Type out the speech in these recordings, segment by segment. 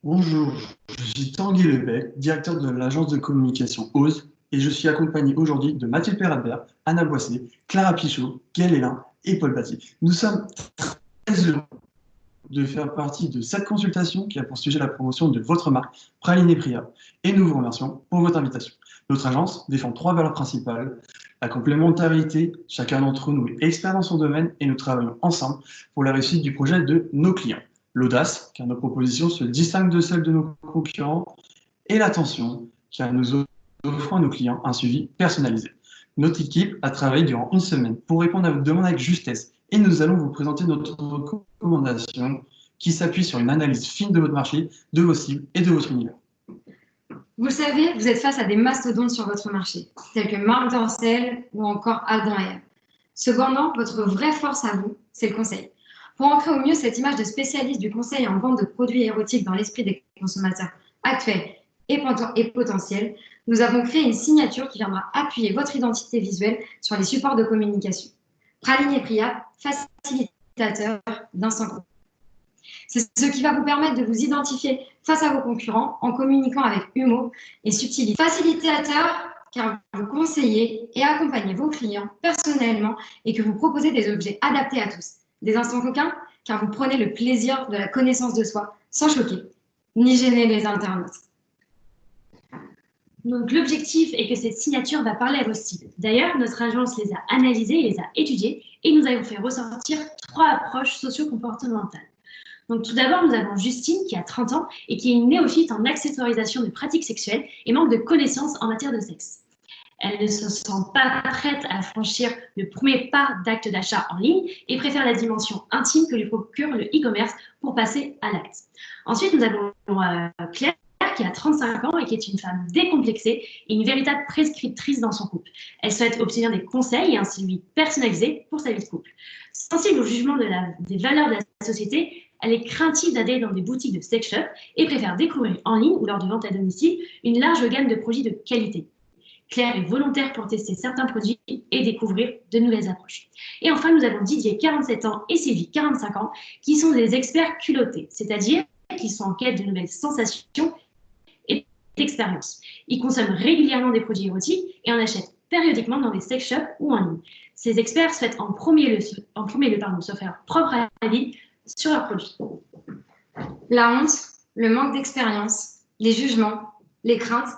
Bonjour, je suis Tanguy Lebec, directeur de l'agence de communication OSE, et je suis accompagné aujourd'hui de Mathilde Perrabert, Anna Boissé, Clara Pichot, Gaël Hélin et Paul Batty. Nous sommes très heureux de faire partie de cette consultation qui a pour sujet la promotion de votre marque Praline et Priya, et nous vous remercions pour votre invitation. Notre agence défend trois valeurs principales: la complémentarité, chacun d'entre nous est expert dans son domaine et nous travaillons ensemble pour la réussite du projet de nos clients. L'audace, car nos propositions se distinguent de celles de nos concurrents, et l'attention, car nous offrons à nos clients un suivi personnalisé. Notre équipe a travaillé durant une semaine pour répondre à vos demandes avec justesse et nous allons vous présenter notre recommandation qui s'appuie sur une analyse fine de votre marché, de vos cibles et de votre univers. Vous le savez, vous êtes face à des mastodontes sur votre marché, tels que Marc Dorcel ou encore Alban Air. Cependant, votre vraie force à vous, c'est le conseil. Pour ancrer au mieux cette image de spécialiste du conseil en vente de produits érotiques dans l'esprit des consommateurs actuels et potentiels, nous avons créé une signature qui viendra appuyer votre identité visuelle sur les supports de communication. Praline et Priya, facilitateur d'instant. C'est ce qui va vous permettre de vous identifier face à vos concurrents en communiquant avec humour et subtilité. Facilitateur, car vous conseillez et accompagnez vos clients personnellement et que vous proposez des objets adaptés à tous. Des instants coquins, car vous prenez le plaisir de la connaissance de soi sans choquer ni gêner les internautes. Donc l'objectif est que cette signature va parler à vos cibles. D'ailleurs, notre agence les a analysées, les a étudiées et nous avons fait ressortir 3 approches socio-comportementales. Donc tout d'abord, nous avons Justine qui a 30 ans et qui est une néophyte en accessoirisation de pratiques sexuelles et manque de connaissances en matière de sexe. Elle ne se sent pas prête à franchir le premier pas d'acte d'achat en ligne et préfère la dimension intime que lui procure le e-commerce pour passer à l'acte. Ensuite, nous avons Claire qui a 35 ans et qui est une femme décomplexée et une véritable prescriptrice dans son couple. Elle souhaite obtenir des conseils et un suivi personnalisé pour sa vie de couple. Sensible au jugement des valeurs de la société, elle est craintive d'aller dans des boutiques de sex shop et préfère découvrir en ligne ou lors de ventes à domicile une large gamme de produits de qualité. Claire est volontaire pour tester certains produits et découvrir de nouvelles approches. Et enfin, nous avons Didier, 47 ans, et Sylvie, 45 ans, qui sont des experts culottés, c'est-à-dire qui sont en quête de nouvelles sensations et d'expériences. Ils consomment régulièrement des produits érotiques et en achètent périodiquement dans des sex shops ou en ligne. Ces experts souhaitent en premier lieu se faire leur propre avis sur leurs produits. La honte, le manque d'expérience, les jugements, les craintes,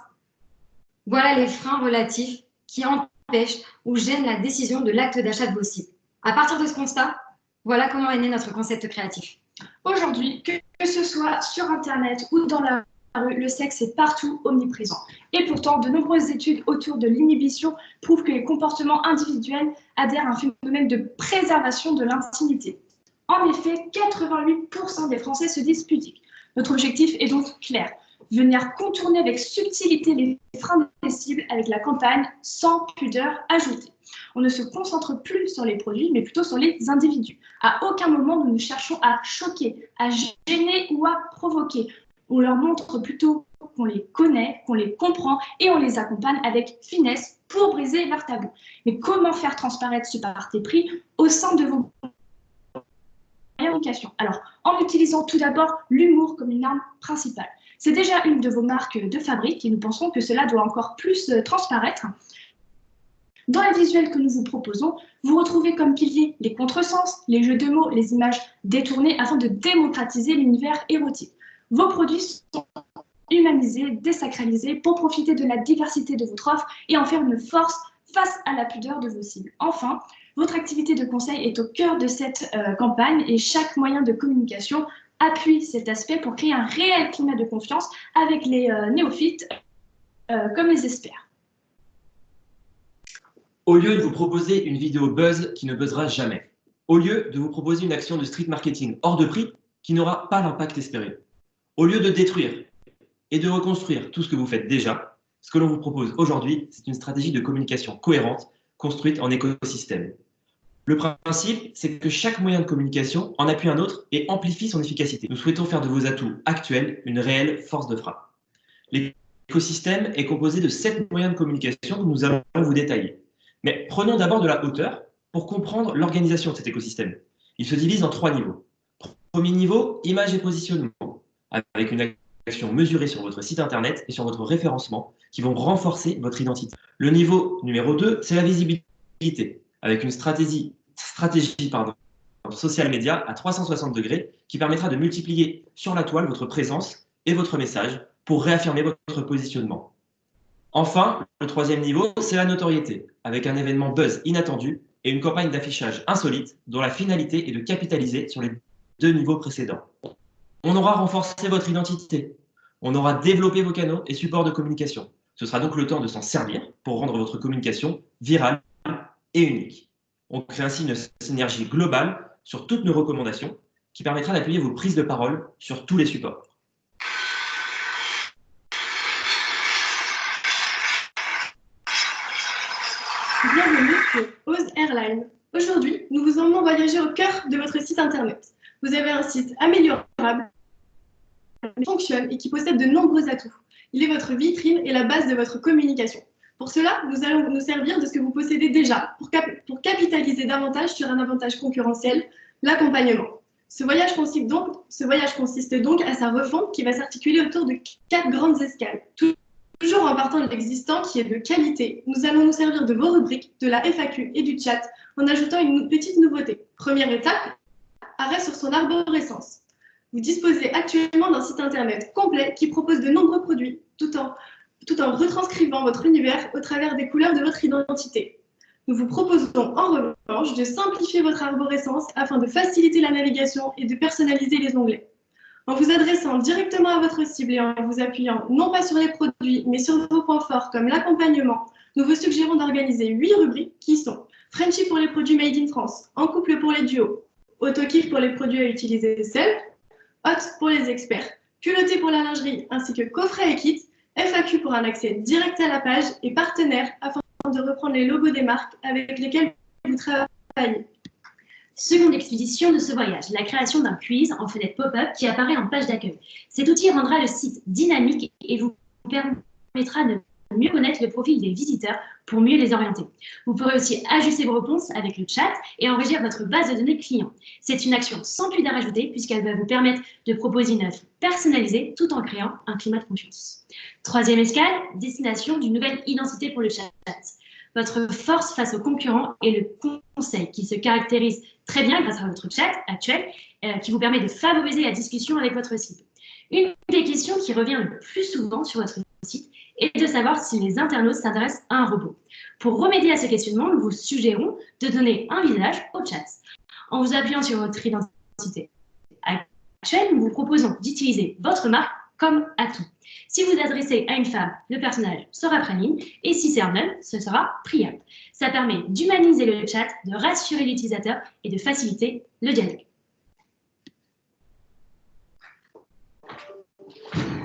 voilà les freins relatifs qui empêchent ou gênent la décision de l'acte d'achat de vos cibles. À partir de ce constat, voilà comment est né notre concept créatif. Aujourd'hui, que ce soit sur Internet ou dans la rue, le sexe est partout omniprésent. Et pourtant, de nombreuses études autour de l'inhibition prouvent que les comportements individuels adhèrent à un phénomène de préservation de l'intimité. En effet, 88% des Français se disent pudiques. Notre objectif est donc clair: venir contourner avec subtilité les freins des cibles avec la campagne sans pudeur ajoutée. On ne se concentre plus sur les produits, mais plutôt sur les individus. À aucun moment, nous cherchons à choquer, à gêner ou à provoquer. On leur montre plutôt qu'on les connaît, qu'on les comprend et on les accompagne avec finesse pour briser leur tabou. Mais comment faire transparaître ce parti pris au sein de vos communications? Alors, en utilisant tout d'abord l'humour comme une arme principale. C'est déjà une de vos marques de fabrique et nous pensons que cela doit encore plus transparaître. Dans les visuels que nous vous proposons, vous retrouvez comme piliers les contresens, les jeux de mots, les images détournées afin de démocratiser l'univers érotique. Vos produits sont humanisés, désacralisés pour profiter de la diversité de votre offre et en faire une force face à la pudeur de vos cibles. Enfin, votre activité de conseil est au cœur de cette campagne et chaque moyen de communication appuie cet aspect pour créer un réel climat de confiance avec les néophytes comme les experts. Au lieu de vous proposer une vidéo buzz qui ne buzzera jamais, au lieu de vous proposer une action de street marketing hors de prix qui n'aura pas l'impact espéré, au lieu de détruire et de reconstruire tout ce que vous faites déjà, ce que l'on vous propose aujourd'hui, c'est une stratégie de communication cohérente construite en écosystème. Le principe, c'est que chaque moyen de communication en appuie un autre et amplifie son efficacité. Nous souhaitons faire de vos atouts actuels une réelle force de frappe. L'écosystème est composé de 7 moyens de communication que nous allons vous détailler. Mais prenons d'abord de la hauteur pour comprendre l'organisation de cet écosystème. Il se divise en 3 niveaux. Premier niveau, image et positionnement, avec une actions mesurées sur votre site internet et sur votre référencement qui vont renforcer votre identité. Le niveau numéro 2, c'est la visibilité, avec une stratégie social media à 360 degrés qui permettra de multiplier sur la toile votre présence et votre message pour réaffirmer votre positionnement. Enfin, le troisième niveau, c'est la notoriété, avec un événement buzz inattendu et une campagne d'affichage insolite dont la finalité est de capitaliser sur les 2 niveaux précédents. On aura renforcé votre identité, on aura développé vos canaux et supports de communication. Ce sera donc le temps de s'en servir pour rendre votre communication virale et unique. On crée ainsi une synergie globale sur toutes nos recommandations qui permettra d'appuyer vos prises de parole sur tous les supports. Bienvenue sur Ose Airline. Aujourd'hui, nous vous emmenons voyager au cœur de votre site internet. Vous avez un site améliorable, qui fonctionne et qui possède de nombreux atouts. Il est votre vitrine et la base de votre communication. Pour cela, nous allons nous servir de ce que vous possédez déjà pour capitaliser davantage sur un avantage concurrentiel, l'accompagnement. Ce voyage consiste donc à sa refonte qui va s'articuler autour de 4 grandes escales. Toujours en partant de l'existant qui est de qualité, nous allons nous servir de vos rubriques, de la FAQ et du chat en ajoutant une petite nouveauté. Première étape, arrêt sur son arborescence. Vous disposez actuellement d'un site internet complet qui propose de nombreux produits tout en retranscrivant votre univers au travers des couleurs de votre identité. Nous vous proposons en revanche de simplifier votre arborescence afin de faciliter la navigation et de personnaliser les onglets. En vous adressant directement à votre cible et en vous appuyant non pas sur les produits, mais sur vos points forts comme l'accompagnement, nous vous suggérons d'organiser 8 rubriques qui sont Frenchy pour les produits made in France, En couple pour les duos, Autokiff pour les produits à utiliser seuls, Hot pour les experts, Culotté pour la lingerie, ainsi que Coffret et kit, FAQ pour un accès direct à la page et Partenaires afin de reprendre les logos des marques avec lesquelles vous travaillez. Seconde expédition de ce voyage, la création d'un quiz en fenêtre pop-up qui apparaît en page d'accueil. Cet outil rendra le site dynamique et vous permettra de mieux connaître le profil des visiteurs pour mieux les orienter. Vous pourrez aussi ajuster vos réponses avec le chat et enrichir votre base de données client. C'est une action sans plus à rajouter puisqu'elle va vous permettre de proposer une offre personnalisée tout en créant un climat de confiance. Troisième escale, destination d'une nouvelle identité pour le chat. Votre force face aux concurrents est le conseil qui se caractérise très bien grâce à votre chat actuel qui vous permet de favoriser la discussion avec votre cible. Une des questions qui revient le plus souvent sur votre site est de savoir si les internautes s'intéressent à un robot. Pour remédier à ce questionnement, nous vous suggérons de donner un visage au chat. En vous appuyant sur votre identité actuelle, nous vous proposons d'utiliser votre marque comme atout. Si vous adressez à une femme, le personnage sera préligne et si c'est un homme, ce sera priable. Ça permet d'humaniser le chat, de rassurer l'utilisateur et de faciliter le dialogue.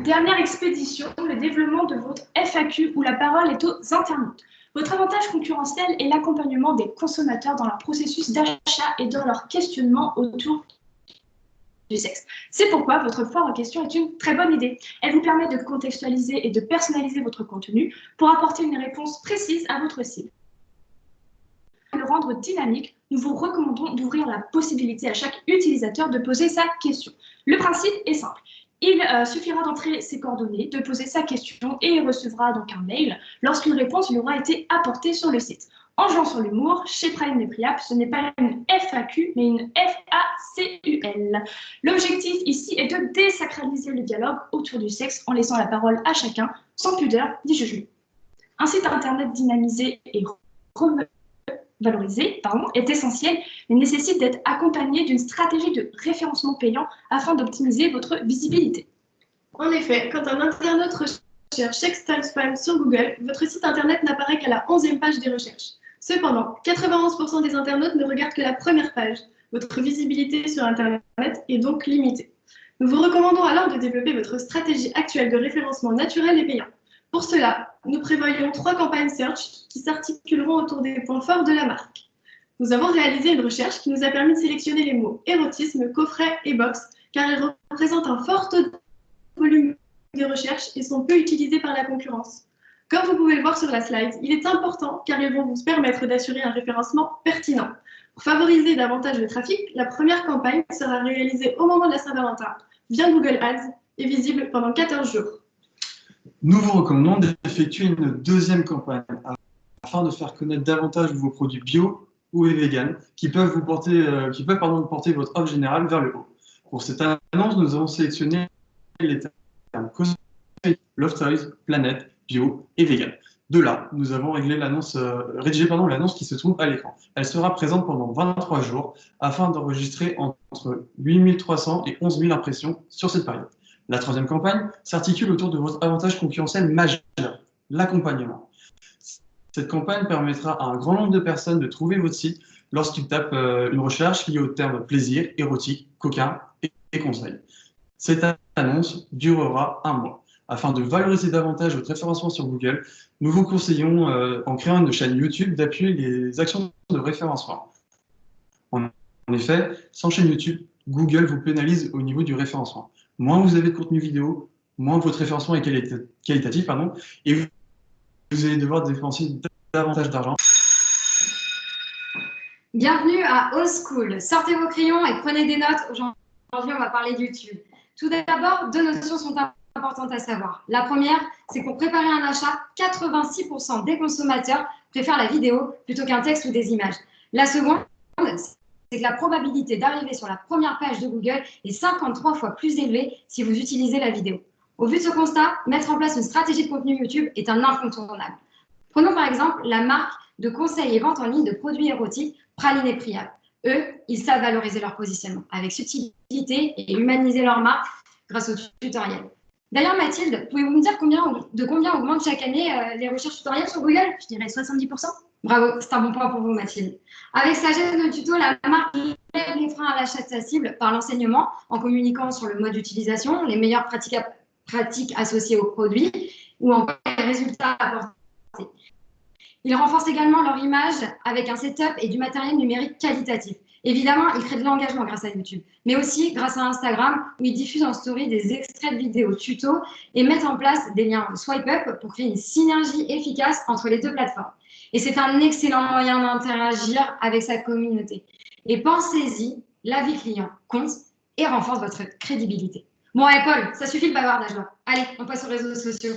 Dernière expédition, le développement de votre FAQ où la parole est aux internautes. Votre avantage concurrentiel est l'accompagnement des consommateurs dans leur processus d'achat et dans leur questionnement autour du sexe. C'est pourquoi votre foire en question est une très bonne idée. Elle vous permet de contextualiser et de personnaliser votre contenu pour apporter une réponse précise à votre cible. Pour le rendre dynamique, nous vous recommandons d'ouvrir la possibilité à chaque utilisateur de poser sa question. Le principe est simple. Il suffira d'entrer ses coordonnées, de poser sa question et il recevra donc un mail lorsqu'une réponse lui aura été apportée sur le site. En jouant sur l'humour, chez Prime et Priap, ce n'est pas une FAQ, mais une FACUL. L'objectif ici est de désacraliser le dialogue autour du sexe en laissant la parole à chacun, sans pudeur ni jugement. Un site internet dynamisé et valorisé est essentiel, mais nécessite d'être accompagné d'une stratégie de référencement payant afin d'optimiser votre visibilité. En effet, quand un internaute recherche sex time spam sur Google, votre site internet n'apparaît qu'à la 11e page des recherches. Cependant, 91% des internautes ne regardent que la première page. Votre visibilité sur Internet est donc limitée. Nous vous recommandons alors de développer votre stratégie actuelle de référencement naturel et payant. Pour cela, nous prévoyons 3 campagnes search qui s'articuleront autour des points forts de la marque. Nous avons réalisé une recherche qui nous a permis de sélectionner les mots érotisme, coffret et box, car ils représentent un fort taux de volume de recherche et sont peu utilisés par la concurrence. Comme vous pouvez le voir sur la slide, il est important car ils vont vous permettre d'assurer un référencement pertinent. Pour favoriser davantage le trafic, la première campagne sera réalisée au moment de la Saint-Valentin via Google Ads et visible pendant 14 jours. Nous vous recommandons d'effectuer une deuxième campagne afin de faire connaître davantage vos produits bio ou vegan qui peuvent porter votre offre générale vers le haut. Pour cette annonce, nous avons sélectionné les termes cosmétiques, Love Toys, Planète, Bio et Vegan. De là, nous avons rédigé l'annonce qui se trouve à l'écran. Elle sera présente pendant 23 jours afin d'enregistrer entre 8300 et 11 000 impressions sur cette période. La troisième campagne s'articule autour de votre avantage concurrentiel majeur, l'accompagnement. Cette campagne permettra à un grand nombre de personnes de trouver votre site lorsqu'ils tapent une recherche liée au terme plaisir, érotique, coquin et conseil. Cette annonce durera 1 mois. Afin de valoriser davantage votre référencement sur Google, nous vous conseillons, en créant une chaîne YouTube, d'appuyer les actions de référencement. En effet, sans chaîne YouTube, Google vous pénalise au niveau du référencement. Moins vous avez de contenu vidéo, moins votre référencement est qualitatif, et vous allez devoir dépenser davantage d'argent. Bienvenue à Old School. Sortez vos crayons et prenez des notes. Aujourd'hui, on va parler de YouTube. Tout d'abord, 2 notions sont importantes à savoir. La première, c'est que pour préparer un achat, 86% des consommateurs préfèrent la vidéo plutôt qu'un texte ou des images. La seconde, c'est que la probabilité d'arriver sur la première page de Google est 53 fois plus élevée si vous utilisez la vidéo. Au vu de ce constat, mettre en place une stratégie de contenu YouTube est un incontournable. Prenons par exemple la marque de conseils et vente en ligne de produits érotiques Praline et Priable. Eux, ils savent valoriser leur positionnement avec subtilité et humaniser leur marque grâce aux tutoriels. D'ailleurs, Mathilde, pouvez-vous me dire de combien augmentent chaque année les recherches tutoriels sur Google? Je dirais 70%. Bravo, c'est un bon point pour vous, Mathilde. Avec sa chaîne de tuto, la marque lève les freins à l'achat de sa cible par l'enseignement, en communiquant sur le mode d'utilisation, les meilleures pratiques associées aux produits ou encore les résultats apportés. Ils renforcent également leur image avec un setup et du matériel numérique qualitatif. Évidemment, ils créent de l'engagement grâce à YouTube, mais aussi grâce à Instagram où ils diffusent en story des extraits de vidéos tuto et mettent en place des liens swipe up pour créer une synergie efficace entre les 2 plateformes. Et c'est un excellent moyen d'interagir avec sa communauté. Et pensez-y, l'avis client compte et renforce votre crédibilité. Bon, allez, Paul, ça suffit le bavardage là. Allez, on passe aux réseaux sociaux.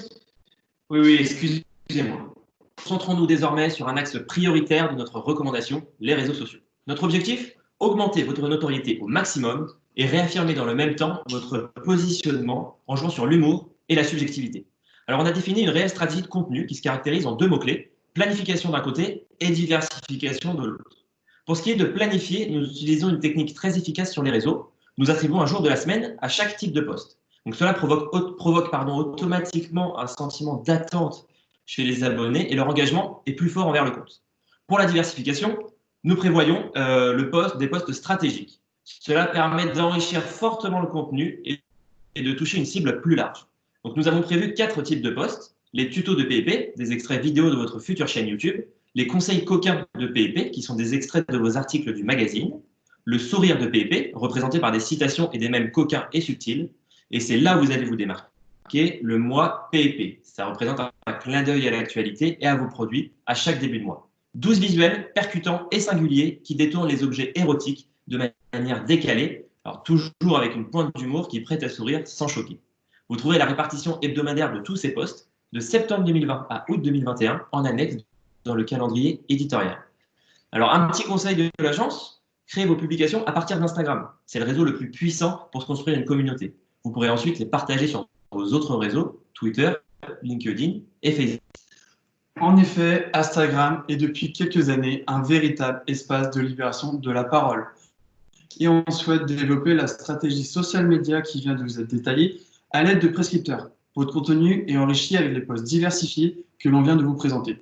Oui, excusez-moi. Concentrons-nous désormais sur un axe prioritaire de notre recommandation, les réseaux sociaux. Notre objectif, augmenter votre notoriété au maximum et réaffirmer dans le même temps votre positionnement en jouant sur l'humour et la subjectivité. Alors, on a défini une réelle stratégie de contenu qui se caractérise en 2 mots-clés, planification d'un côté et diversification de l'autre. Pour ce qui est de planifier, nous utilisons une technique très efficace sur les réseaux. Nous attribuons un jour de la semaine à chaque type de poste. Donc, cela provoque automatiquement un sentiment d'attente chez les abonnés et leur engagement est plus fort envers le compte. Pour la diversification, nous prévoyons des postes stratégiques. Cela permet d'enrichir fortement le contenu et de toucher une cible plus large. Donc, nous avons prévu 4 types de postes. Les tutos de PEP, des extraits vidéo de votre future chaîne YouTube. Les conseils coquins de PEP, qui sont des extraits de vos articles du magazine. Le sourire de PEP, représenté par des citations et des mèmes coquins et subtils. Et c'est là où vous allez vous démarquer, le mois PEP. Ça représente un clin d'œil à l'actualité et à vos produits à chaque début de mois. 12 visuels percutants et singuliers qui détournent les objets érotiques de manière décalée, alors toujours avec une pointe d'humour qui prête à sourire sans choquer. Vous trouverez la répartition hebdomadaire de tous ces posts de septembre 2020 à août 2021 en annexe dans le calendrier éditorial. Alors, un petit conseil de l'agence, créez vos publications à partir d'Instagram. C'est le réseau le plus puissant pour se construire une communauté. Vous pourrez ensuite les partager sur vos autres réseaux, Twitter, LinkedIn et Facebook. En effet, Instagram est depuis quelques années un véritable espace de libération de la parole. Et on souhaite développer la stratégie social media qui vient de vous être détaillée à l'aide de prescripteurs. Votre contenu est enrichi avec les posts diversifiés que l'on vient de vous présenter.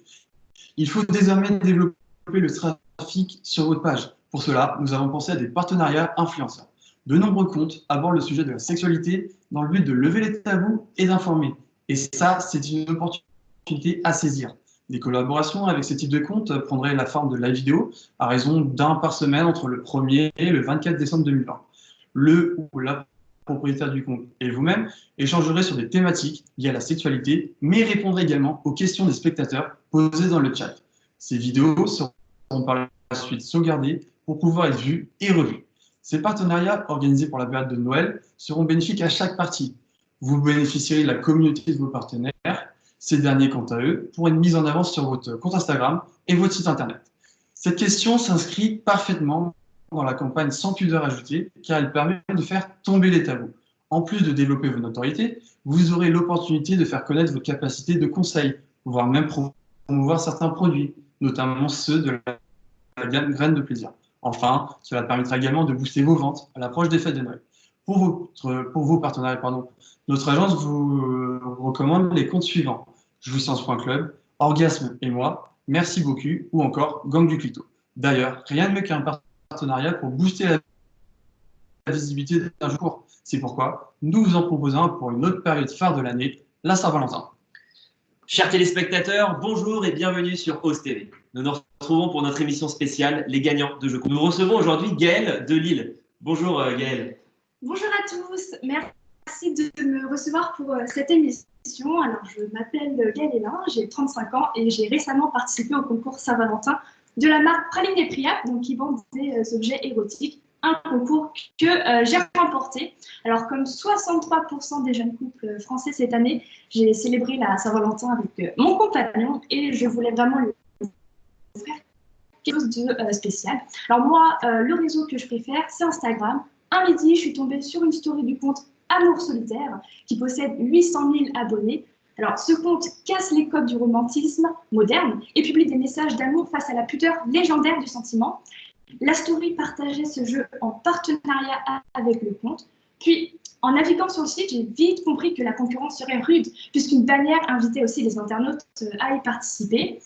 Il faut désormais développer le trafic sur votre page. Pour cela, nous avons pensé à des partenariats influenceurs. De nombreux comptes abordent le sujet de la sexualité dans le but de lever les tabous et d'informer. Et ça, c'est une opportunité à saisir. Des collaborations avec ce type de compte prendraient la forme de live vidéo à raison d'un par semaine entre le 1er et le 24 décembre 2020. Le ou la propriétaire du compte et vous-même échangerez sur des thématiques liées à la sexualité, mais répondrez également aux questions des spectateurs posées dans le chat. Ces vidéos seront par la suite sauvegardées pour pouvoir être vues et revues. Ces partenariats organisés pour la période de Noël seront bénéfiques à chaque partie. Vous bénéficierez de la communauté de vos partenaires. Ces derniers, quant à eux, pourront être mis en avant sur votre compte Instagram et votre site internet. Cette question s'inscrit parfaitement dans la campagne Sans pudeur ajoutée, car elle permet de faire tomber les tabous. En plus de développer votre notoriété, vous aurez l'opportunité de faire connaître vos capacités de conseil, voire même promouvoir certains produits, notamment ceux de la gamme Graines de plaisir. Enfin, cela permettra également de booster vos ventes à l'approche des fêtes de Noël. Pour vos partenariats, notre agence vous recommande les comptes suivants: jouissance.club, Orgasme et moi, Merci beaucoup ou encore Gang du Clito. D'ailleurs, rien de mieux qu'un partenariat pour booster la visibilité d'un jour. C'est pourquoi nous vous en proposons un pour une autre période phare de l'année, la Saint-Valentin. Chers téléspectateurs, bonjour et bienvenue sur OZ TV. Nous nous retrouvons pour notre émission spéciale Les Gagnants de Jeux Concours. Nous recevons aujourd'hui Gaëlle de Lille. Bonjour Gaëlle. Bonjour à tous, merci de me recevoir pour cette émission. Alors, je m'appelle Gaëlle Hélin, j'ai 35 ans et j'ai récemment participé au concours Saint-Valentin de la marque Praline et Priap, donc qui vend des objets érotiques, un concours que j'ai remporté. Alors, comme 63% des jeunes couples français cette année, j'ai célébré la Saint-Valentin avec mon compagnon et je voulais vraiment lui offrir quelque chose de spécial. Alors moi, le réseau que je préfère, c'est Instagram. Un midi, je suis tombée sur une story du compte Amour Solitaire, qui possède 800 000 abonnés. Alors, ce compte casse les codes du romantisme moderne et publie des messages d'amour face à la pudeur légendaire du sentiment. La story partageait ce jeu en partenariat avec le compte. Puis, en naviguant sur le site, j'ai vite compris que la concurrence serait rude, puisqu'une bannière invitait aussi les internautes à y participer.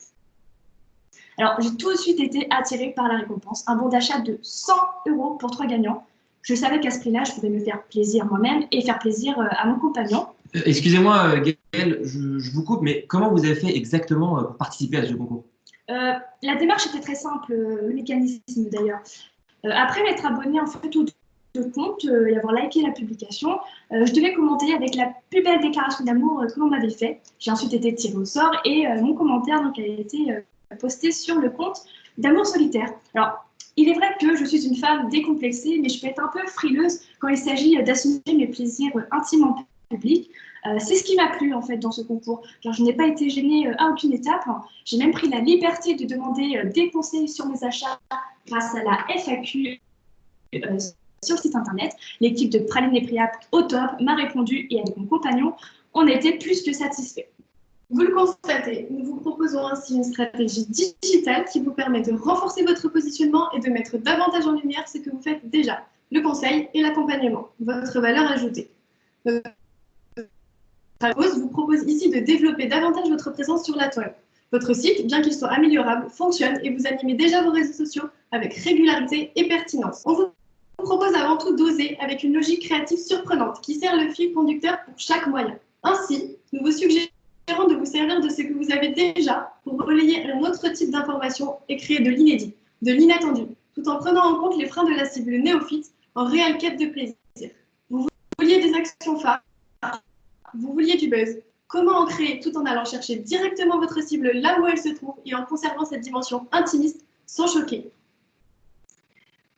Alors, j'ai tout de suite été attirée par la récompense, un bon d'achat de 100 € pour 3 gagnants. Je savais qu'à ce prix-là, je pouvais me faire plaisir moi-même et faire plaisir à mon compagnon. Excusez-moi Gaëlle, je vous coupe, mais comment vous avez fait exactement pour participer à ce concours? La démarche était très simple, le mécanisme d'ailleurs. Après m'être abonné en fait au compte et avoir liké la publication, je devais commenter avec la plus belle déclaration d'amour que l'on m'avait faite. J'ai ensuite été tirée au sort et mon commentaire donc, a été posté sur le compte d'Amour Solitaire. Alors, il est vrai que je suis une femme décomplexée, mais je peux être un peu frileuse quand il s'agit d'assumer mes plaisirs intimes en public. C'est ce qui m'a plu en fait dans ce concours, car je n'ai pas été gênée à aucune étape. J'ai même pris la liberté de demander des conseils sur mes achats grâce à la FAQ sur le site internet. L'équipe de Praline et Priap au top m'a répondu et avec mon compagnon, on était plus que satisfaits. Vous le constatez, nous vous proposons ainsi une stratégie digitale qui vous permet de renforcer votre positionnement et de mettre davantage en lumière ce que vous faites déjà, le conseil et l'accompagnement, votre valeur ajoutée. Notre pause vous propose ici de développer davantage votre présence sur la toile. Votre site, bien qu'il soit améliorable, fonctionne et vous animez déjà vos réseaux sociaux avec régularité et pertinence. On vous propose avant tout d'oser avec une logique créative surprenante qui sert le fil conducteur pour chaque moyen. Ainsi, nous vous suggérons de vous servir de ce que vous avez déjà pour relayer un autre type d'information et créer de l'inédit, de l'inattendu, tout en prenant en compte les freins de la cible néophyte en réelle quête de plaisir. Vous vouliez des actions phares, vous vouliez du buzz. Comment en créer tout en allant chercher directement votre cible là où elle se trouve et en conservant cette dimension intimiste sans choquer?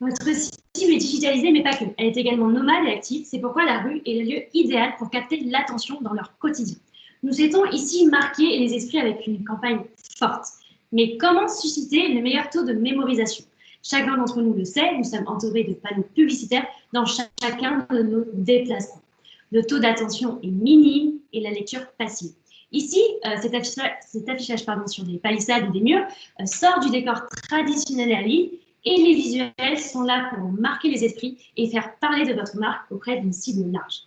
Votre cible est digitalisée, mais pas que. Elle est également nomade et active. C'est pourquoi la rue est le lieu idéal pour capter l'attention dans leur quotidien. Nous souhaitons ici marquer les esprits avec une campagne forte. Mais comment susciter le meilleur taux de mémorisation? Chacun d'entre nous le sait, nous sommes entourés de panneaux publicitaires dans chacun de nos déplacements. Le taux d'attention est minime et la lecture passive. Ici, cet affichage sur des palissades ou des murs sort du décor traditionnel à Lille et les visuels sont là pour marquer les esprits et faire parler de votre marque auprès d'une cible large.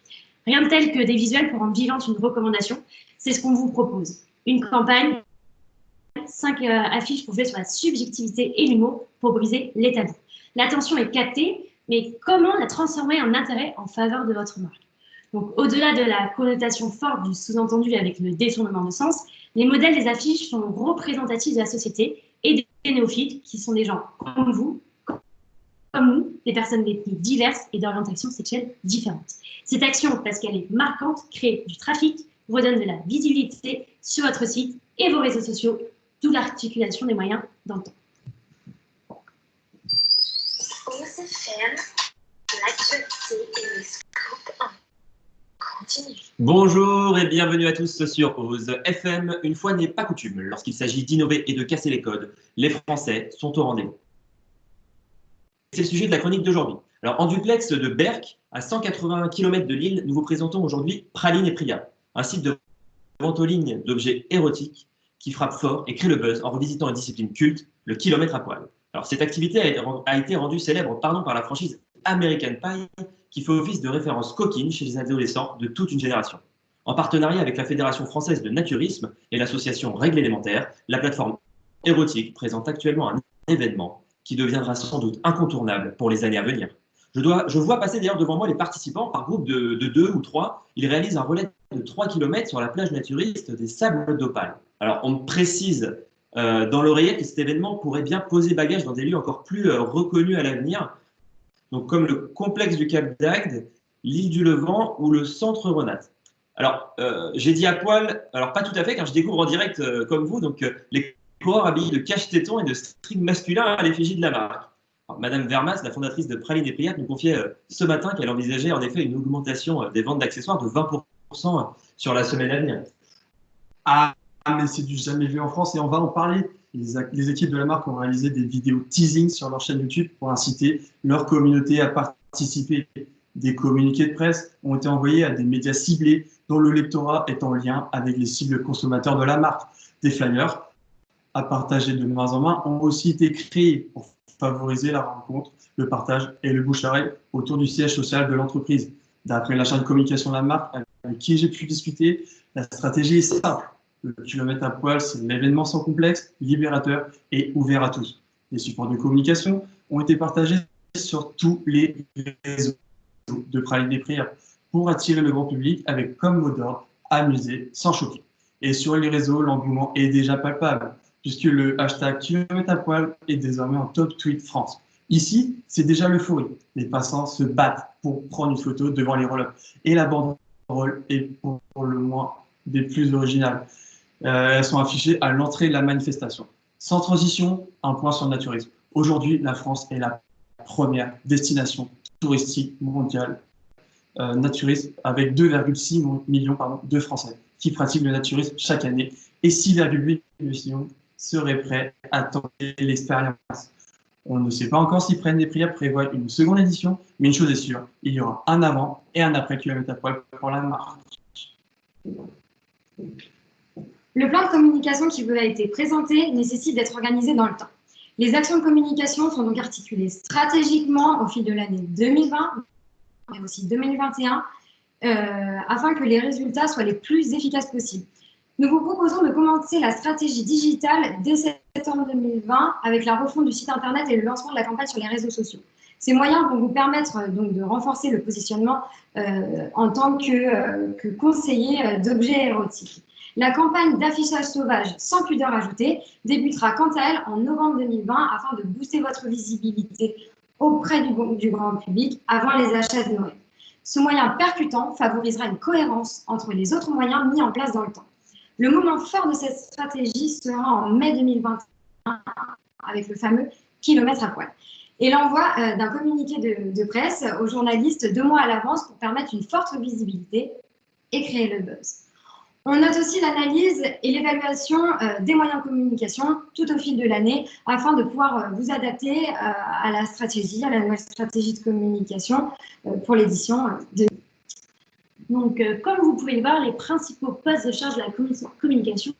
Rien de tel que des visuels pour rendre vivante une recommandation, c'est ce qu'on vous propose. Une campagne, 5 affiches pour jouer sur la subjectivité et l'humour pour briser les tabous. L'attention est captée, mais comment la transformer en intérêt en faveur de votre marque? Donc, au-delà de la connotation forte du sous-entendu avec le détournement de sens, les modèles des affiches sont représentatifs de la société et des néophytes qui sont des gens comme vous, comme nous, des personnes diverses et d'orientation sexuelle différentes. Cette action, parce qu'elle est marquante, crée du trafic, vous donne de la visibilité sur votre site et vos réseaux sociaux, d'où l'articulation des moyens dans le temps. OZ FM, l'actualité et les scoops en continue. Bonjour et bienvenue à tous sur OSE FM. Une fois n'est pas coutume, lorsqu'il s'agit d'innover et de casser les codes, les Français sont au rendez-vous. C'est le sujet de la chronique d'aujourd'hui. Alors, en duplex de Berck, à 180 km de Lille, nous vous présentons aujourd'hui Praline et Priya, un site de vente en ligne d'objets érotiques qui frappe fort et crée le buzz en revisitant une discipline culte, le kilomètre à poil. Alors, cette activité a été rendue célèbre par la franchise American Pie, qui fait office de référence coquine chez les adolescents de toute une génération. En partenariat avec la Fédération française de naturisme et l'association Règles élémentaires, la plateforme érotique présente actuellement un événement qui deviendra sans doute incontournable pour les années à venir. Je vois passer d'ailleurs devant moi les participants par groupe de 2 ou 3. Ils réalisent un relais de 3 km sur la plage naturiste des Sables d'Opale. Alors, on me précise dans l'oreillette que cet événement pourrait bien poser bagage dans des lieux encore plus reconnus à l'avenir, donc comme le complexe du Cap d'Agde, l'île du Levant ou le centre Renat. Alors, j'ai dit à poil, alors pas tout à fait, car je découvre en direct comme vous, donc les coureurs habillés de cache-tétons et de string masculin à l'effigie de la marque. Alors, Madame Vermas, la fondatrice de Praline et Priya, nous confiait ce matin qu'elle envisageait en effet une augmentation des ventes d'accessoires de 20% sur la semaine à venir. Ah, mais c'est du jamais vu en France et on va en parler. Les équipes de la marque ont réalisé des vidéos teasing sur leur chaîne YouTube pour inciter leur communauté à participer. Des communiqués de presse ont été envoyés à des médias ciblés dont le lectorat est en lien avec les cibles consommateurs de la marque. Des flyers à partager de main en main ont aussi été créés pour favoriser la rencontre, le partage et le bouche-à-oreille autour du siège social de l'entreprise. D'après la chaîne de communication de la marque avec qui j'ai pu discuter, la stratégie est simple. Le kilomètre à poil, c'est un événement sans complexe, libérateur et ouvert à tous. Les supports de communication ont été partagés sur tous les réseaux de Praline et Priya pour attirer le grand public avec comme mot d'ordre amuser sans choquer. Et sur les réseaux, l'engouement est déjà palpable puisque le hashtag kilomètre à poil est désormais en top tweet France. Ici, c'est déjà l'euphorie. Les passants se battent pour prendre une photo devant les roll-ups. Et la banderole est pour le moins des plus originales. Elles sont affichées à l'entrée de la manifestation. Sans transition, un point sur le naturisme. Aujourd'hui, la France est la première destination touristique mondiale naturiste avec 2,6 millions de Français qui pratiquent le naturisme chaque année et 6,8 millions seraient prêts à tenter l'expérience. On ne sait pas encore si Praline et Priya prévoit une seconde édition, mais une chose est sûre, il y aura un avant et un après kilomètre à poil pour la marque. Le plan de communication qui vous a été présenté nécessite d'être organisé dans le temps. Les actions de communication sont donc articulées stratégiquement au fil de l'année 2020, mais aussi 2021, afin que les résultats soient les plus efficaces possibles. Nous vous proposons de commencer la stratégie digitale dès septembre 2020 avec la refonte du site internet et le lancement de la campagne sur les réseaux sociaux. Ces moyens vont vous permettre donc de renforcer le positionnement en tant que conseiller d'objets érotiques. La campagne d'affichage sauvage sans pudeur ajoutée débutera quant à elle en novembre 2020 afin de booster votre visibilité auprès du grand public avant les achats de Noël. Ce moyen percutant favorisera une cohérence entre les autres moyens mis en place dans le temps. Le moment fort de cette stratégie sera en mai 2021 avec le fameux kilomètre à poil et l'envoi d'un communiqué de presse aux journalistes 2 mois à l'avance pour permettre une forte visibilité et créer le buzz. On note aussi l'analyse et l'évaluation des moyens de communication tout au fil de l'année afin de pouvoir vous adapter à la nouvelle stratégie de communication pour l'édition de... Donc, comme vous pouvez le voir, les principaux postes de charge de la communication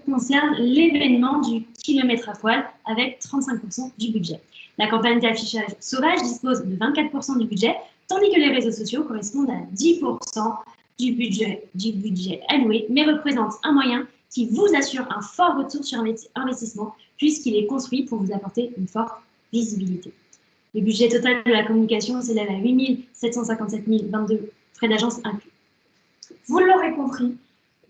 concernent l'événement du kilomètre à poil avec 35% du budget. La campagne d'affichage sauvage dispose de 24% du budget, tandis que les réseaux sociaux correspondent à 10% du budget alloué, mais représente un moyen qui vous assure un fort retour sur investissement puisqu'il est construit pour vous apporter une forte visibilité. Le budget total de la communication s'élève à 8 757 022 frais d'agence inclus. Vous l'aurez compris,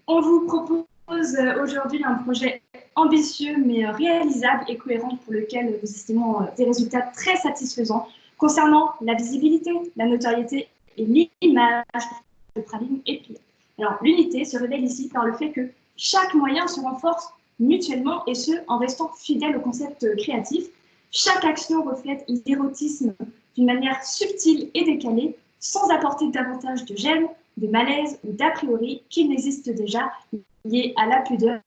on vous propose aujourd'hui un projet ambitieux mais réalisable et cohérent pour lequel nous estimons des résultats très satisfaisants concernant la visibilité, la notoriété et l'image de Praline et Priya. Alors, l'unité se révèle ici par le fait que chaque moyen se renforce mutuellement et ce, en restant fidèle au concept créatif. Chaque action reflète l'érotisme d'une manière subtile et décalée, sans apporter davantage de gêne de malaise ou d'a priori qui n'existent déjà liés à la pudeur.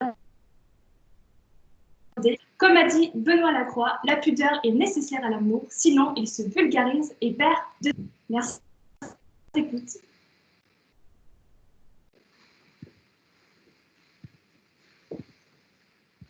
Comme a dit Benoît Lacroix, la pudeur est nécessaire à l'amour, sinon il se vulgarise et perd de... Merci d'écoute.